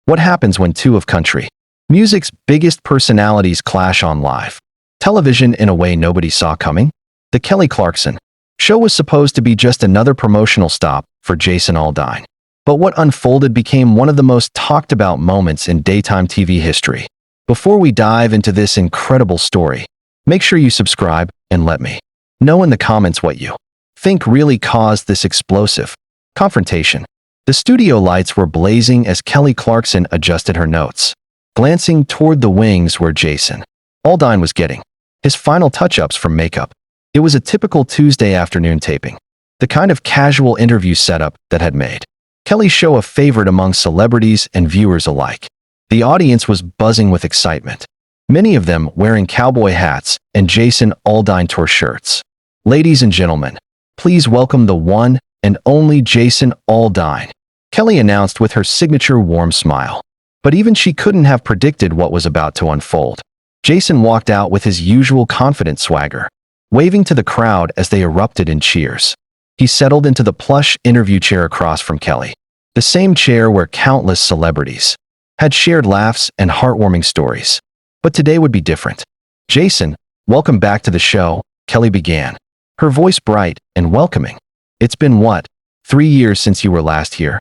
What happens when two of country music's biggest personalities clash on live television in a way nobody saw coming? The Kelly Clarkson Show was supposed to be just another promotional stop for Jason Aldean. But what unfolded became one of the most talked about moments in daytime TV history. Before we dive into this incredible story, make sure you subscribe and let me know in the comments what you think really caused this explosive confrontation. The studio lights were blazing as Kelly Clarkson adjusted her notes, glancing toward the wings where Jason Aldean was getting his final touch-ups from makeup. It was a typical Tuesday afternoon taping, the kind of casual interview setup that had made Kelly's show a favorite among celebrities and viewers alike. The audience was buzzing with excitement, many of them wearing cowboy hats and Jason Aldean tour shirts. Ladies and gentlemen, please welcome the one and only Jason Aldean, Kelly announced with her signature warm smile. But even she couldn't have predicted what was about to unfold. Jason walked out with his usual confident swagger, waving to the crowd as they erupted in cheers. He settled into the plush interview chair across from Kelly, the same chair where countless celebrities had shared laughs and heartwarming stories. But today would be different. Jason, welcome back to the show, Kelly began, her voice bright and welcoming. It's been what, 3 years since you were last here?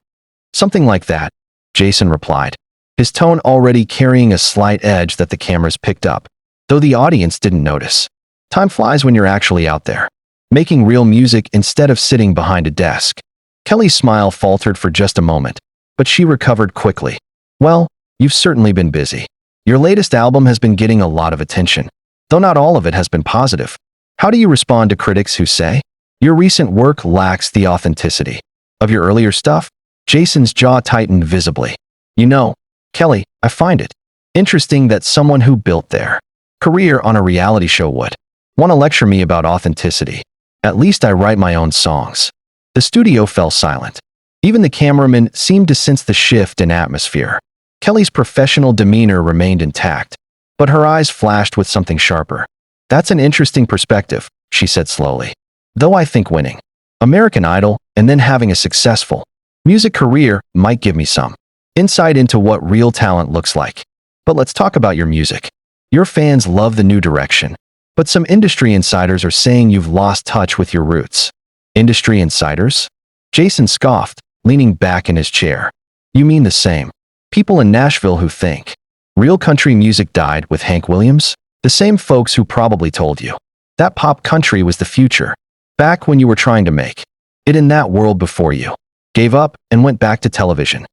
Something like that, Jason replied, his tone already carrying a slight edge that the cameras picked up, though the audience didn't notice. Time flies when you're actually out there, making real music instead of sitting behind a desk. Kelly's smile faltered for just a moment, but she recovered quickly. Well, you've certainly been busy. Your latest album has been getting a lot of attention, though not all of it has been positive. How do you respond to critics who say your recent work lacks the authenticity of your earlier stuff? Jason's jaw tightened visibly. You know, Kelly, I find it interesting that someone who built their career on a reality show would want to lecture me about authenticity. At least I write my own songs. The studio fell silent. Even the cameraman seemed to sense the shift in atmosphere. Kelly's professional demeanor remained intact, but her eyes flashed with something sharper. That's an interesting perspective, she said slowly. Though I think winning American Idol and then having a successful music career might give me some insight into what real talent looks like. But let's talk about your music. Your fans love the new direction, but some industry insiders are saying you've lost touch with your roots. Industry insiders? Jason scoffed, leaning back in his chair. You mean the same people in Nashville who think real country music died with Hank Williams? The same folks who probably told you that pop country was the future, back when you were trying to make it in that world before you gave up and went back to television.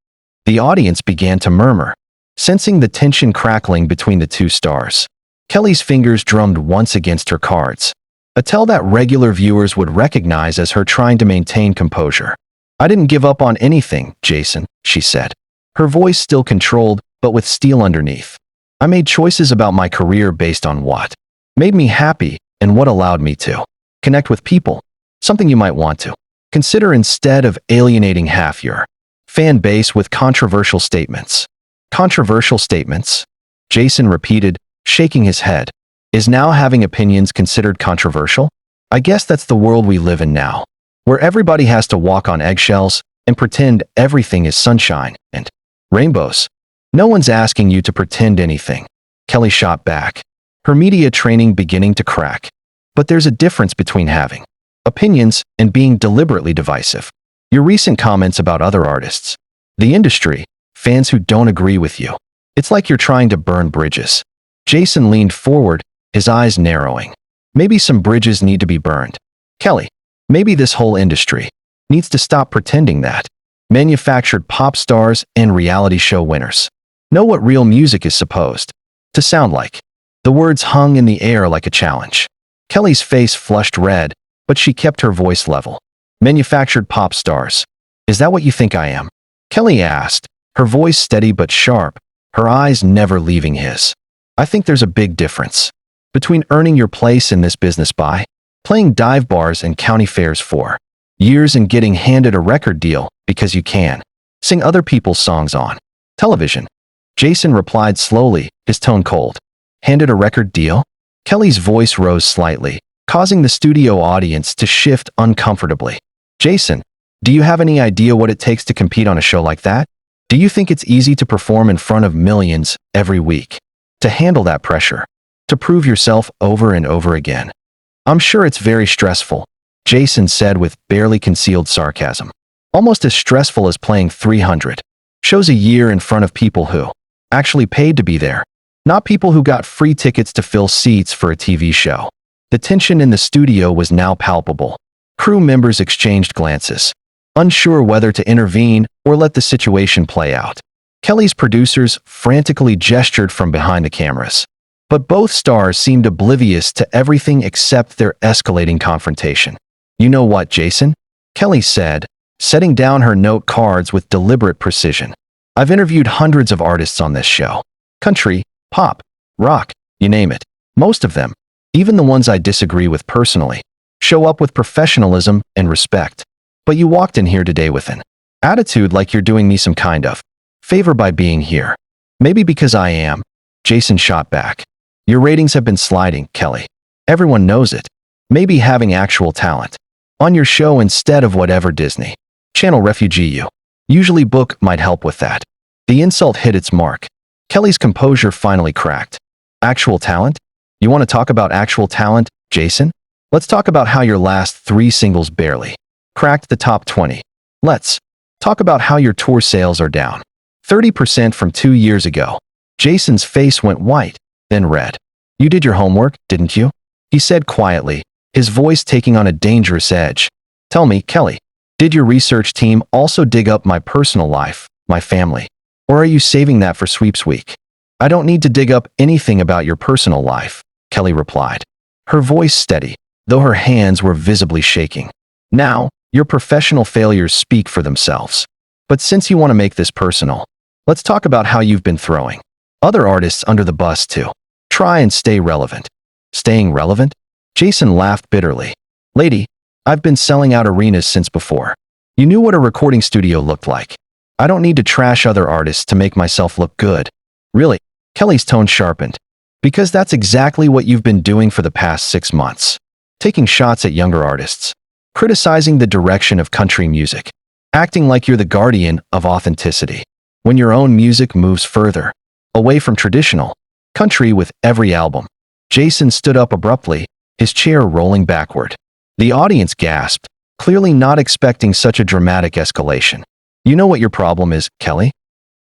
The audience began to murmur, sensing the tension crackling between the two stars. Kelly's fingers drummed once against her cards, a tell that regular viewers would recognize as her trying to maintain composure. I didn't give up on anything, Jason, she said, her voice still controlled but with steel underneath. I made choices about my career based on what made me happy and what allowed me to connect with people, something you might want to consider instead of alienating half your fan base with controversial statements. Controversial statements? Jason repeated, shaking his head. Is now having opinions considered controversial? I guess that's the world we live in now, where everybody has to walk on eggshells and pretend everything is sunshine and rainbows. No one's asking you to pretend anything. Kelly shot back, her media training beginning to crack. But there's a difference between having opinions and being deliberately divisive. Your recent comments about other artists, the industry, fans who don't agree with you. It's like you're trying to burn bridges. Jason leaned forward, his eyes narrowing. Maybe some bridges need to be burned. Kelly, maybe this whole industry needs to stop pretending that manufactured pop stars and reality show winners know what real music is supposed to sound like. The words hung in the air like a challenge. Kelly's face flushed red, but she kept her voice level. Manufactured pop stars. Is that what you think I am? Kelly asked, her voice steady but sharp, her eyes never leaving his. I think there's a big difference between earning your place in this business by playing dive bars and county fairs for years and getting handed a record deal because you can sing other people's songs on television. Jason replied slowly, his tone cold. Handed a record deal? Kelly's voice rose slightly, causing the studio audience to shift uncomfortably. Jason, do you have any idea what it takes to compete on a show like that? Do you think it's easy to perform in front of millions every week? To handle that pressure? To prove yourself over and over again? I'm sure it's very stressful, Jason said with barely concealed sarcasm. Almost as stressful as playing 300 shows a year in front of people who actually paid to be there, not people who got free tickets to fill seats for a TV show. The tension in the studio was now palpable. Crew members exchanged glances, unsure whether to intervene or let the situation play out. Kelly's producers frantically gestured from behind the cameras, but both stars seemed oblivious to everything except their escalating confrontation. You know what, Jason? Kelly said, setting down her note cards with deliberate precision. I've interviewed hundreds of artists on this show. Country, pop, rock, you name it. Most of them, even the ones I disagree with personally, show up with professionalism and respect. But you walked in here today with an attitude like you're doing me some kind of favor by being here. Maybe because I am. Jason shot back. Your ratings have been sliding, Kelly. Everyone knows it. Maybe having actual talent on your show instead of whatever Disney Channel refugee you usually book might help with that. The insult hit its mark. Kelly's composure finally cracked. Actual talent? You want to talk about actual talent, Jason? Let's talk about how your last 3 singles barely cracked the top 20. Let's talk about how your tour sales are down 30% from 2 years ago. Jason's face went white, then red. You did your homework, didn't you? He said quietly, his voice taking on a dangerous edge. Tell me, Kelly, did your research team also dig up my personal life, my family? Or are you saving that for sweeps week? I don't need to dig up anything about your personal life, Kelly replied, her voice steady, though her hands were visibly shaking. Now, your professional failures speak for themselves. But since you want to make this personal, let's talk about how you've been throwing other artists under the bus to try and stay relevant. Staying relevant? Jason laughed bitterly. Lady, I've been selling out arenas since before you knew what a recording studio looked like. I don't need to trash other artists to make myself look good. Really? Kelly's tone sharpened. Because that's exactly what you've been doing for the past 6 months. Taking shots at younger artists. Criticizing the direction of country music. Acting like you're the guardian of authenticity. When your own music moves further away from traditional country with every album. Jason stood up abruptly, his chair rolling backward. The audience gasped, clearly not expecting such a dramatic escalation. You know what your problem is, Kelly?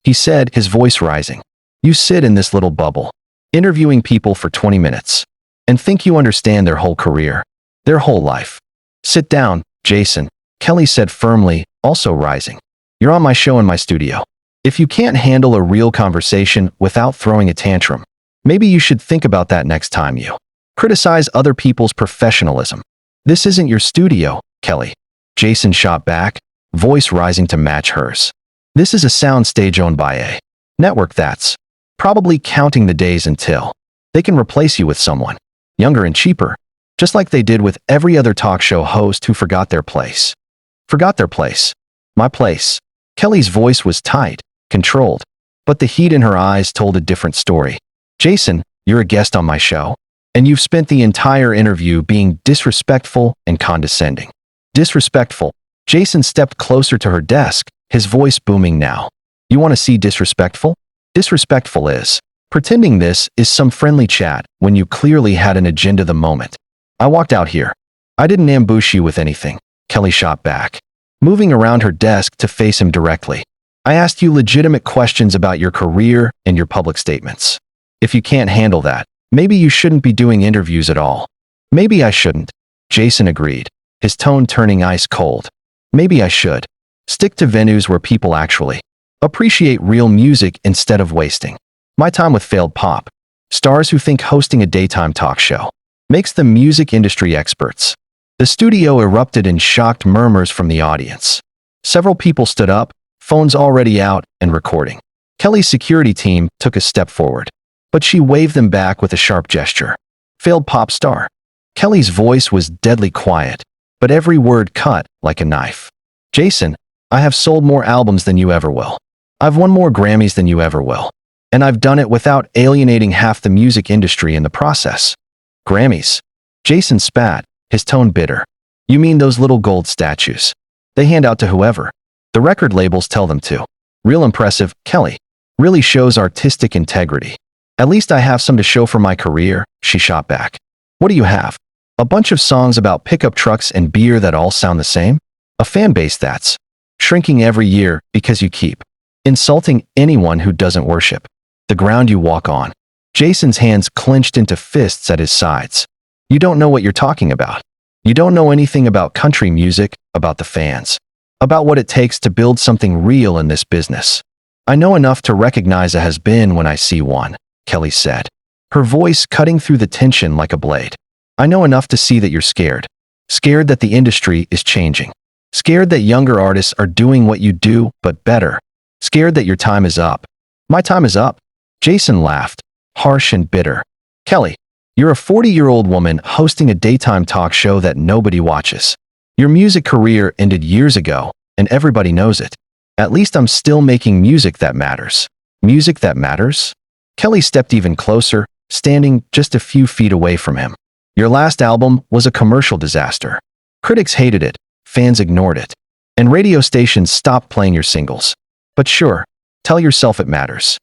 He said, his voice rising. You sit in this little bubble, interviewing people for 20 minutes, and think you understand their whole career, their whole life. Sit down, Jason, Kelly said firmly, also rising. You're on my show in my studio. If you can't handle a real conversation without throwing a tantrum, maybe you should think about that next time you criticize other people's professionalism. This isn't your studio, Kelly. Jason shot back, voice rising to match hers. This is a soundstage owned by a network that's probably counting the days until they can replace you with someone younger and cheaper, just like they did with every other talk show host who forgot their place. Forgot their place. My place. Kelly's voice was tight, controlled, but the heat in her eyes told a different story. Jason, you're a guest on my show, and you've spent the entire interview being disrespectful and condescending. Disrespectful. Jason stepped closer to her desk, his voice booming now. You want to see disrespectful? Disrespectful is pretending this is some friendly chat when you clearly had an agenda the moment. I walked out here. I didn't ambush you with anything. Kelly shot back, moving around her desk to face him directly. I asked you legitimate questions about your career and your public statements. If you can't handle that, maybe you shouldn't be doing interviews at all. Maybe I shouldn't. Jason agreed, his tone turning ice cold. Maybe I should stick to venues where people actually appreciate real music instead of wasting my time with failed pop stars who think hosting a daytime talk show makes them music industry experts. The studio erupted in shocked murmurs from the audience. Several people stood up, phones already out and recording. Kelly's security team took a step forward, but she waved them back with a sharp gesture. Failed pop star. Kelly's voice was deadly quiet, but every word cut like a knife. Jason, I have sold more albums than you ever will. I've won more Grammys than you ever will. And I've done it without alienating half the music industry in the process. Grammys. Jason spat, his tone bitter. You mean those little gold statues? They hand out to whoever the record labels tell them to. Real impressive, Kelly. Really shows artistic integrity. At least I have some to show for my career, she shot back. What do you have? A bunch of songs about pickup trucks and beer that all sound the same? A fan base that's shrinking every year because you keep insulting anyone who doesn't worship the ground you walk on. Jason's hands clenched into fists at his sides. You don't know what you're talking about. You don't know anything about country music, about the fans, about what it takes to build something real in this business. I know enough to recognize a has-been when I see one, Kelly said, her voice cutting through the tension like a blade. I know enough to see that you're scared. Scared that the industry is changing. Scared that younger artists are doing what you do, but better. Scared that your time is up. My time is up? Jason laughed, harsh and bitter. Kelly, you're a 40-year-old woman hosting a daytime talk show that nobody watches. Your music career ended years ago, and everybody knows it. At least I'm still making music that matters. Music that matters? Kelly stepped even closer, standing just a few feet away from him. Your last album was a commercial disaster. Critics hated it, fans ignored it, and radio stations stopped playing your singles. But sure, tell yourself it matters.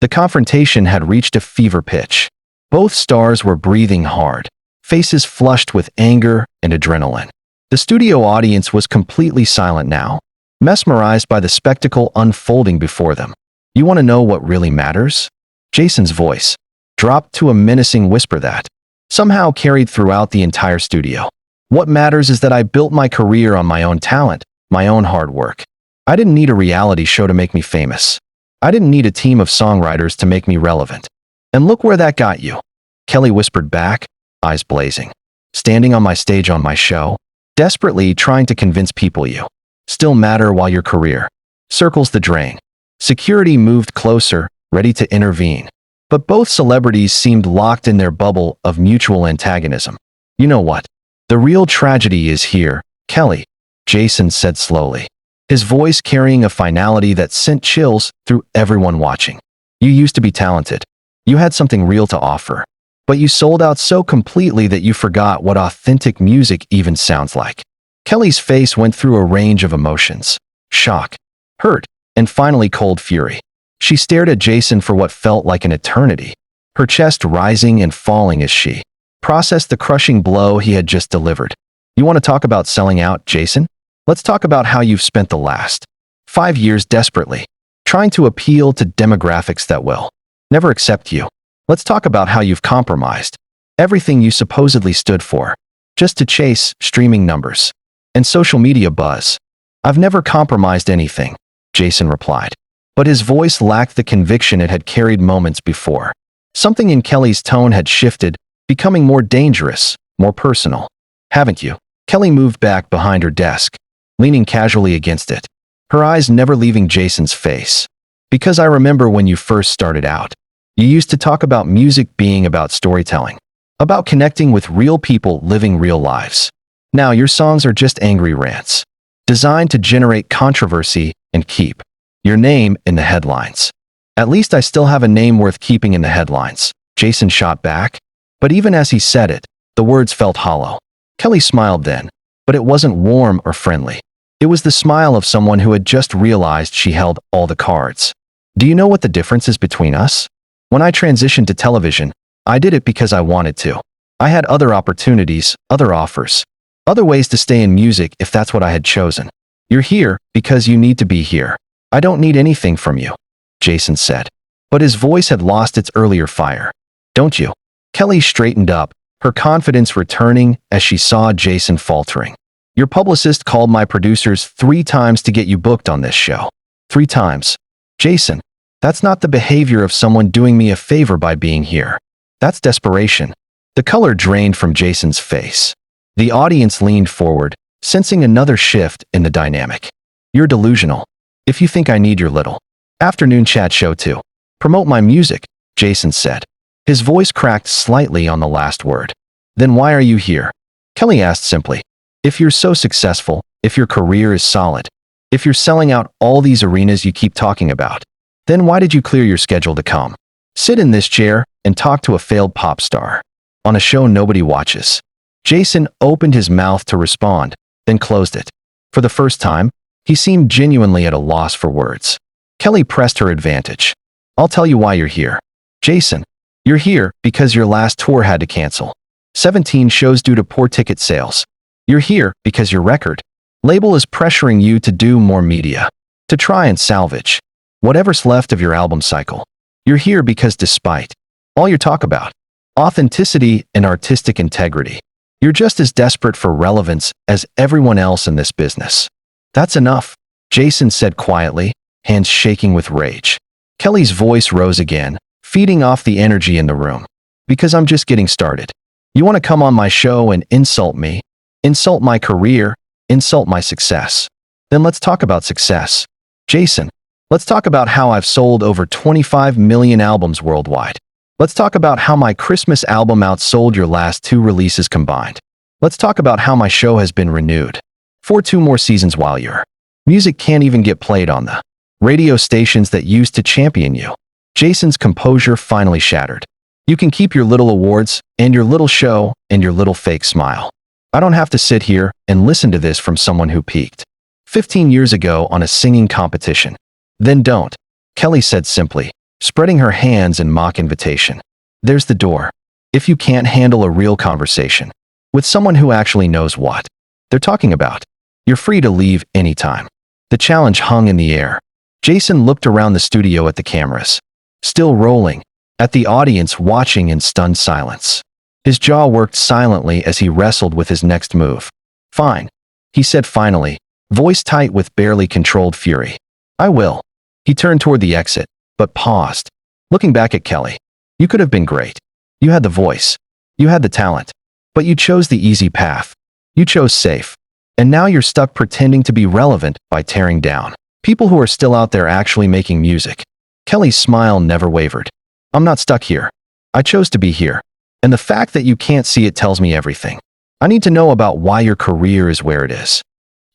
The confrontation had reached a fever pitch. Both stars were breathing hard, faces flushed with anger and adrenaline. The studio audience was completely silent now, mesmerized by the spectacle unfolding before them. You want to know what really matters? Jason's voice dropped to a menacing whisper that somehow carried throughout the entire studio. What matters is that I built my career on my own talent, my own hard work. I didn't need a reality show to make me famous. I didn't need a team of songwriters to make me relevant. And look where that got you. Kelly whispered back, eyes blazing. Standing on my stage on my show, desperately trying to convince people you still matter while your career circles the drain. Security moved closer, ready to intervene. But both celebrities seemed locked in their bubble of mutual antagonism. You know what? The real tragedy is here, Kelly, Jason said slowly, his voice carrying a finality that sent chills through everyone watching. You used to be talented. You had something real to offer. But you sold out so completely that you forgot what authentic music even sounds like. Kelly's face went through a range of emotions. Shock, hurt, and finally cold fury. She stared at Jason for what felt like an eternity, her chest rising and falling as she processed the crushing blow he had just delivered. You want to talk about selling out, Jason? Let's talk about how you've spent the last 5 years desperately trying to appeal to demographics that will never accept you. Let's talk about how you've compromised everything you supposedly stood for just to chase streaming numbers and social media buzz. I've never compromised anything, Jason replied, but his voice lacked the conviction it had carried moments before. Something in Kelly's tone had shifted, becoming more dangerous, more personal. Haven't you? Kelly moved back behind her desk, leaning casually against it, her eyes never leaving Jason's face. Because I remember when you first started out. You used to talk about music being about storytelling, about connecting with real people living real lives. Now your songs are just angry rants, designed to generate controversy and keep your name in the headlines. At least I still have a name worth keeping in the headlines, Jason shot back. But even as he said it, the words felt hollow. Kelly smiled then, but it wasn't warm or friendly. It was the smile of someone who had just realized she held all the cards. Do you know what the difference is between us? When I transitioned to television, I did it because I wanted to. I had other opportunities, other offers, other ways to stay in music if that's what I had chosen. You're here because you need to be here. I don't need anything from you, Jason said. But his voice had lost its earlier fire. Don't you? Kelly straightened up, her confidence returning as she saw Jason faltering. Your publicist called my producers 3 times to get you booked on this show. 3 times. Jason, that's not the behavior of someone doing me a favor by being here. That's desperation. The color drained from Jason's face. The audience leaned forward, sensing another shift in the dynamic. You're delusional. If you think I need your little afternoon chat show to promote my music, Jason said. His voice cracked slightly on the last word. Then why are you here? Kelly asked simply. If you're so successful, if your career is solid, if you're selling out all these arenas you keep talking about, then why did you clear your schedule to come? Sit in this chair and talk to a failed pop star on a show nobody watches. Jason opened his mouth to respond, then closed it. For the first time, he seemed genuinely at a loss for words. Kelly pressed her advantage. I'll tell you why you're here. Jason, you're here because your last tour had to cancel. 17 shows due to poor ticket sales. You're here because your record label is pressuring you to do more media, to try and salvage whatever's left of your album cycle. You're here because despite all your talk about authenticity and artistic integrity, you're just as desperate for relevance as everyone else in this business. That's enough, Jason said quietly, hands shaking with rage. Kelly's voice rose again, feeding off the energy in the room. Because I'm just getting started. You want to come on my show and insult me, insult my career, insult my success. Then let's talk about success. Jason, let's talk about how I've sold over 25 million albums worldwide. Let's talk about how my Christmas album outsold your last 2 releases combined. Let's talk about how my show has been renewed for 2 more seasons while your music can't even get played on the radio stations that used to champion you. Jason's composure finally shattered. You can keep your little awards and your little show and your little fake smile. I don't have to sit here and listen to this from someone who peaked 15 years ago on a singing competition. Then don't, Kelly said simply, spreading her hands in mock invitation. There's the door. If you can't handle a real conversation with someone who actually knows what they're talking about, you're free to leave anytime. The challenge hung in the air. Jason looked around the studio at the cameras, still rolling, at the audience watching in stunned silence. His jaw worked silently as he wrestled with his next move. Fine, he said finally, voice tight with barely controlled fury. I will. He turned toward the exit, but paused, looking back at Kelly. You could have been great. You had the voice. You had the talent. But you chose the easy path. You chose safe. And now you're stuck pretending to be relevant by tearing down people who are still out there actually making music. Kelly's smile never wavered. I'm not stuck here. I chose to be here. And the fact that you can't see it tells me everything. I need to know about why your career is where it is.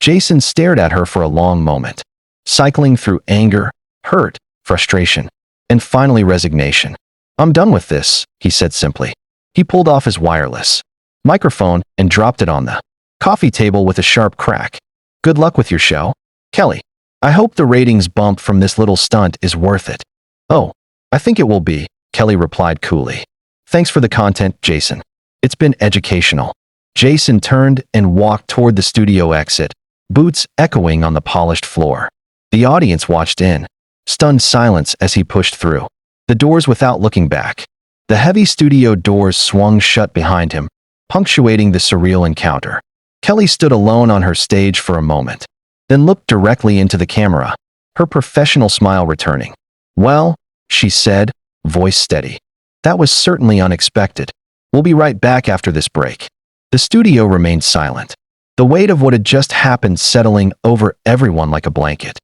Jason stared at her for a long moment, cycling through anger, hurt, frustration, and finally resignation. I'm done with this, he said simply. He pulled off his wireless microphone and dropped it on the coffee table with a sharp crack. Good luck with your show, Kelly. I hope the ratings bump from this little stunt is worth it. Oh, I think it will be, Kelly replied coolly. Thanks for the content, Jason. It's been educational. Jason turned and walked toward the studio exit, boots echoing on the polished floor. The audience watched in stunned silence as he pushed through the doors without looking back. The heavy studio doors swung shut behind him, punctuating the surreal encounter. Kelly stood alone on her stage for a moment, then looked directly into the camera, her professional smile returning. Well, she said, voice steady. That was certainly unexpected. We'll be right back after this break. The studio remained silent, the weight of what had just happened settling over everyone like a blanket.